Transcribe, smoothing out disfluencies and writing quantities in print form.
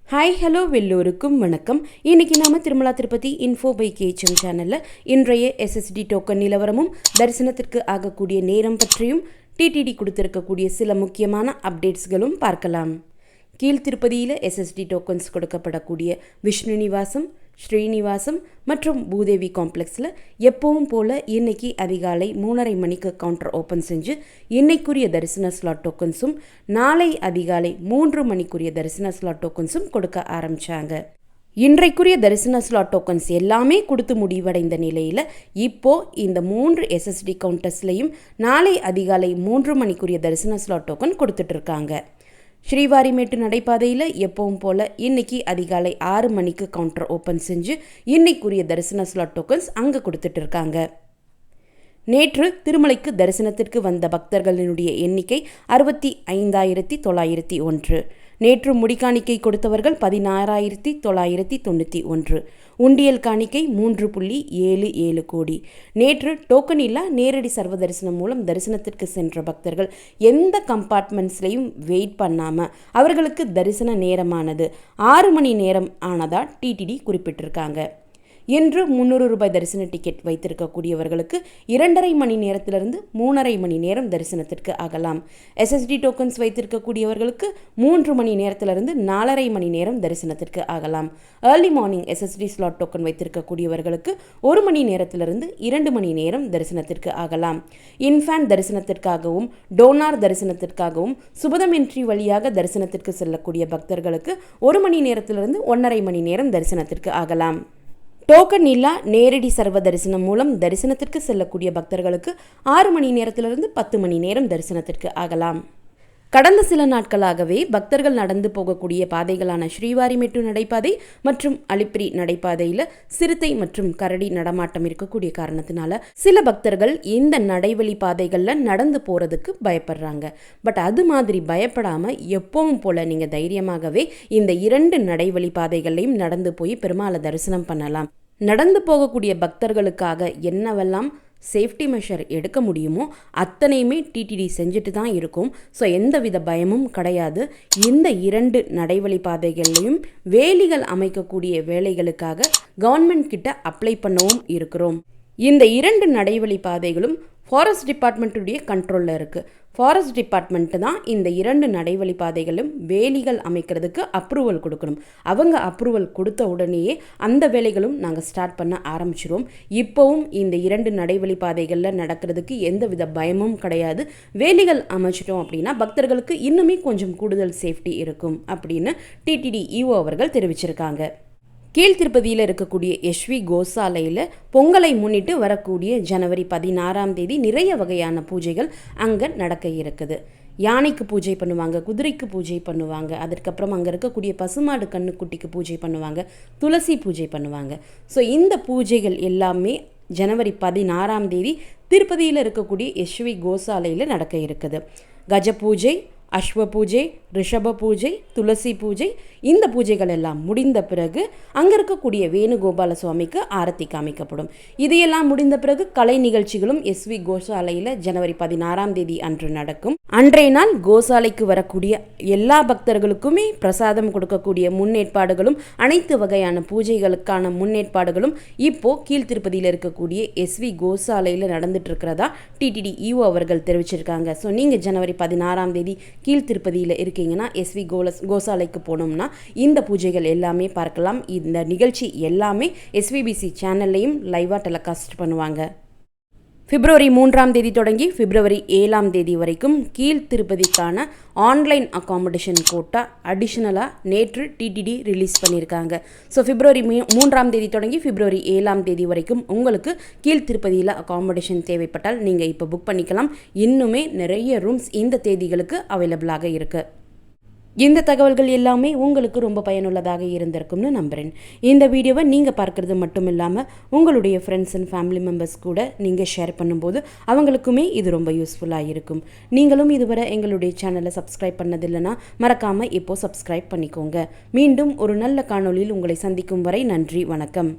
Hi hello எல்லோருக்கும் வணக்கம். இன்றைக்கி நாம் Tirumala Tirupati info by KHM சேனலில் இன்றைய எஸ்எஸ்டி டோக்கன் நிலவரமும் தரிசனத்திற்கு ஆகக்கூடிய நேரம் பற்றியும் டிடிடி கொடுத்திருக்கக்கூடிய சில முக்கியமான அப்டேட்ஸ்களும் பார்க்கலாம். கீழ்த்திருப்பதியில் எஸ்எஸ்டி டோக்கன்ஸ் கொடுக்கப்படக்கூடிய விஷ்ணு நிவாசம், ஸ்ரீனிவாசம் மற்றும் பூதேவி காம்ப்ளெக்ஸில் எப்பவும் போல் இன்றைக்கி அதிகாலை 3:30 மணிக்கு கவுண்டர் ஓப்பன் செஞ்சு இன்னைக்குரிய தரிசன ஸ்லாட் டோக்கன்ஸும் நாளை அதிகாலை 3 மணிக்குரிய தரிசன ஸ்லாட் டோக்கன்ஸும் கொடுக்க ஆரம்பித்தாங்க. இன்றைக்குரிய தரிசன ஸ்லாட் டோக்கன்ஸ் எல்லாமே கொடுத்து முடிவடைந்த நிலையில் இப்போது இந்த 3 எஸ்எஸ்டி கவுண்டர்ஸ்லையும் நாளை அதிகாலை 3 மணிக்குரிய தரிசன ஸ்லாட் டோக்கன் கொடுத்துட்ருக்காங்க. ஸ்ரீவாரிமேட்டு நடைபாதையில் எப்பவும் போல் இன்றைக்கி அதிகாலை 6 மணிக்கு கவுண்டர் ஓப்பன் செஞ்சு இன்னைக்குரிய தரிசன ஸ்லாட் டோக்கன்ஸ் அங்கே கொடுத்துட்ருக்காங்க. நேற்று திருமலைக்கு தரிசனத்திற்கு வந்த பக்தர்களினுடைய எண்ணிக்கை 65,901. நேற்று முடிக்காணிக்கை கொடுத்தவர்கள் 16,991. உண்டியல் காணிக்கை 3.77 கோடி. நேற்று டோக்கன் இல்லா நேரடி சர்வ தரிசனம் மூலம் தரிசனத்திற்கு சென்ற பக்தர்கள் எந்த கம்பார்ட்மெண்ட்ஸ்லையும் வெயிட் பண்ணாமல் அவர்களுக்கு தரிசன நேரமானது 6 மணி நேரம் ஆனதா டிடிடி குறிப்பிட்டிருக்காங்க. இன்று 300 ரூபாய் தரிசன டிக்கெட் வைத்திருக்கக்கூடியவர்களுக்கு 2.5 மணி நேரத்திலிருந்து 3.5 மணி நேரம் தரிசனத்திற்கு ஆகலாம். எஸ்எஸ்டி டோக்கன்ஸ் வைத்திருக்கக்கூடியவர்களுக்கு 3 மணி நேரத்திலிருந்து 4.5 மணி நேரம் தரிசனத்திற்கு ஆகலாம். Early morning SSD slot token வைத்திருக்கக்கூடியவர்களுக்கு 1 மணி நேரத்திலிருந்து 2 மணி நேரம் தரிசனத்திற்கு ஆகலாம். இன்ஃபேன் தரிசனத்திற்காகவும் டோனார் தரிசனத்திற்காகவும் சுபதமின்றி வழியாக தரிசனத்திற்கு செல்லக்கூடிய பக்தர்களுக்கு 1 மணி நேரத்திலிருந்து 1.5 மணி நேரம் தரிசனத்திற்கு ஆகலாம். டோக்கன் இல்லா நேரடி சர்வ தரிசனம் மூலம் தரிசனத்திற்கு செல்லக்கூடிய பக்தர்களுக்கு 6 மணி நேரத்திலிருந்து 10 மணி நேரம் தரிசனத்திற்கு ஆகலாம். கடந்த சில நாட்களாகவே பக்தர்கள் நடந்து போகக்கூடிய பாதைகளான ஸ்ரீவாரிமெட்டு நடைபாதை மற்றும் அலிப்பிரி நடைபாதையில் சிறுத்தை மற்றும் கரடி நடமாட்டம் இருக்கக்கூடிய காரணத்தினால சில பக்தர்கள் இந்த நடைவழி பாதைகளில் நடந்து போகிறதுக்கு பயப்படுறாங்க. பட் அது மாதிரி பயப்படாமல் எப்பவும் போல் நீங்கள் தைரியமாகவே இந்த 2 நடைவழி பாதைகளையும் நடந்து போய் பெருமாளை தரிசனம் பண்ணலாம். நடந்து போகக்கூடிய பக்தர்களுக்காக என்னவெல்லாம் சேஃப்டி மெஷர் எடுக்க முடியுமோ அத்தனையுமே டிடிடி செஞ்சுட்டு தான் இருக்கும். ஸோ எந்தவித பயமும் கிடையாது. இந்த 2 நடைவழி பாதைகள்லையும் வேலிகள் அமைக்கக்கூடிய வேலைகளுக்காக கவர்மெண்ட் கிட்ட அப்ளை பண்ணவும் இருக்கிறோம். இந்த 2 நடைவழி பாதைகளும் ஃபாரஸ்ட் டிபார்ட்மெண்ட்டுடைய கண்ட்ரோலில் இருக்குது. ஃபாரஸ்ட் டிபார்ட்மெண்ட்டு தான் இந்த 2 நடைவழி பாதைகளும் வேலிகள் அமைக்கிறதுக்கு அப்ரூவல் கொடுக்கணும். அவங்க அப்ரூவல் கொடுத்த உடனேயே அந்த வேலைகளும் நாங்கள் ஸ்டார்ட் பண்ண ஆரம்பிச்சிடுவோம். இப்போவும் இந்த 2 நடைவழி பாதைகளில் நடக்கிறதுக்கு எந்தவித பயமும் கிடையாது. வேலிகள் அமைச்சிட்டோம் அப்படின்னா பக்தர்களுக்கு இன்னுமே கொஞ்சம் கூடுதல் சேஃப்டி இருக்கும் அப்படின்னு டிடிடி இஓ அவர்கள் தெரிவிச்சிருக்காங்க. கீழ்த்திருப்பதியில் இருக்கக்கூடிய எஸ்வி கோசாலையில் பொங்கலை முன்னிட்டு வரக்கூடிய ஜனவரி 16ஆம் தேதி நிறைய வகையான பூஜைகள் அங்கே நடக்க இருக்குது. யானைக்கு பூஜை பண்ணுவாங்க, குதிரைக்கு பூஜை பண்ணுவாங்க, அதற்கப்புறம் அங்கே இருக்கக்கூடிய பசுமாடு கண்ணுக்குட்டிக்கு பூஜை பண்ணுவாங்க, துளசி பூஜை பண்ணுவாங்க. ஸோ இந்த பூஜைகள் எல்லாமே ஜனவரி 16ஆம் தேதி திருப்பதியில் இருக்கக்கூடிய எஸ்வி கோசாலையில் நடக்க இருக்குது. கஜ பூஜை, அஸ்வ பூஜை, ரிஷப பூஜை, துளசி பூஜை, இந்த பூஜைகள் எல்லாம் முடிந்த பிறகு அங்கே இருக்கக்கூடிய வேணுகோபால சுவாமிக்கு ஆரத்தி காமிக்கப்படும். இதையெல்லாம் முடிந்த பிறகு கலை நிகழ்ச்சிகளும் எஸ்வி கோசாலையில் ஜனவரி 16ஆம் தேதி அன்று நடக்கும். அன்றைய நாள் கோசாலைக்கு வரக்கூடிய எல்லா பக்தர்களுக்குமே பிரசாதம் கொடுக்கக்கூடிய முன்னேற்பாடுகளும் அனைத்து வகையான பூஜைகளுக்கான முன்னேற்பாடுகளும் இப்போது கீழ்த்திருப்பதியில் இருக்கக்கூடிய எஸ்வி கோசாலையில் நடந்துட்டு இருக்கிறதா டிடிடி இஓ அவர்கள் தெரிவிச்சிருக்காங்க. ஸோ நீங்கள் ஜனவரி 16ஆம் தேதி கீழ்த்திருப்பதியில் இருக்கீங்கன்னா எஸ்வி கோசாலைக்கு போனோம்னா இந்த பூஜைகள் எல்லாமே பார்க்கலாம். இந்த நிகழ்ச்சி எல்லாமே எஸ்விபிசி சேனல்லையும் லைவாக டெலிகாஸ்ட் பண்ணுவாங்க. பிப்ரவரி 3ஆம் தேதி தொடங்கி பிப்ரவரி 7ஆம் தேதி வரைக்கும் கீழ்த்திருப்பதிக்கான ஆன்லைன் அகாமடேஷன் கோட்டா அடிஷ்னலாக நேற்று டிடிடி ரிலீஸ் பண்ணியிருக்காங்க. ஸோ பிப்ரவரி 3ஆம் தேதி தொடங்கி பிப்ரவரி 7ஆம் தேதி வரைக்கும் உங்களுக்கு கீழ்த்திருப்பதியில் அகாமடேஷன் தேவைப்பட்டால் நீங்கள் இப்போ புக் பண்ணிக்கலாம். இன்னுமே நிறைய ரூம்ஸ் இந்த தேதிகளுக்கு அவைலபிளாக இருக்குது. இந்த தகவல்கள் எல்லாமே உங்களுக்கு ரொம்ப பயனுள்ளதாக இருந்திருக்கும்னு நம்புகிறேன். இந்த வீடியோவை நீங்கள் பார்க்குறது மட்டும் இல்லாமல் உங்களுடைய ஃப்ரெண்ட்ஸ் அண்ட் ஃபேமிலி மெம்பர்ஸ் கூட நீங்கள் ஷேர் பண்ணும்போது அவங்களுக்குமே இது ரொம்ப யூஸ்ஃபுல்லாக இருக்கும். நீங்களும் இதுவரை எங்களுடைய சேனலை சப்ஸ்கிரைப் பண்ணதில்லைன்னா மறக்காமல் இப்போது சப்ஸ்கிரைப் பண்ணிக்கோங்க. மீண்டும் ஒரு நல்ல காணொளியில் உங்களை சந்திக்கும் வரை நன்றி, வணக்கம்.